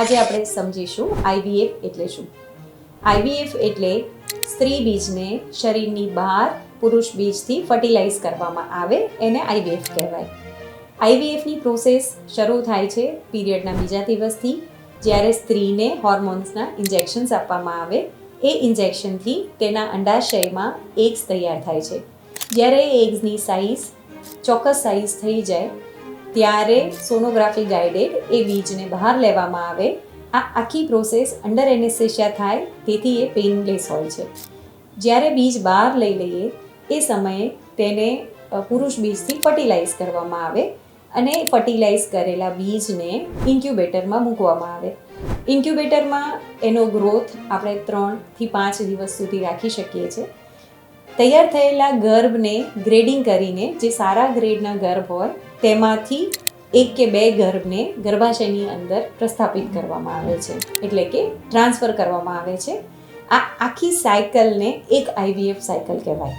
આજે આપણે સમજીશું આઈવીએફ એટલે શું. આઈવીએફ એટલે સ્ત્રી બીજને શરીરની બહાર પુરુષ બીજથી ફર્ટિલાઇઝ કરવામાં આવે એને આઈવીએફ કહેવાય. આઈવીએફની પ્રોસેસ શરૂ થાય છે પીરિયડના બીજા દિવસથી, જ્યારે સ્ત્રીને હોર્મોન્સના ઇન્જેક્શન્સ આપવામાં આવે. એ ઇન્જેક્શનથી તેના અંડાશયમાં એગ્સ તૈયાર થાય છે. જ્યારે એગ્સની સાઇઝ ચોક્કસ સાઇઝ થઈ જાય ત્યારે સોનોગ્રાફી ગાઈડેડ એ બીજને બહાર લેવામાં આવે. આ આખી પ્રોસેસ અંડર એનેસ્થેશિયા થાય, તેથી એ પેઇનલેસ હોય છે. જ્યારે બીજ બહાર લઈ લઈએ એ સમયે તેને પુરુષ બીજથી ફર્ટિલાઇઝ કરવામાં આવે અને ફર્ટિલાઇઝ કરેલા બીજને ઇન્ક્યુબેટરમાં મૂકવામાં આવે. ઇન્ક્યુબેટરમાં એનો ગ્રોથ આપણે 3 થી 5 દિવસ સુધી રાખી શકીએ છીએ. તૈયાર થયેલા ગર્ભને ગ્રેડિંગ કરીને, જે સારા ગ્રેડના ગર્ભ હોય તેમાંથી 1 કે 2 ગર્ભને ગર્ભાશયની અંદર પ્રસ્થાપિત કરવામાં આવે છે, એટલે કે ટ્રાન્સફર કરવામાં આવે છે. આ આખી સાયકલને એક આઈવીએફ સાયકલ કહેવાય.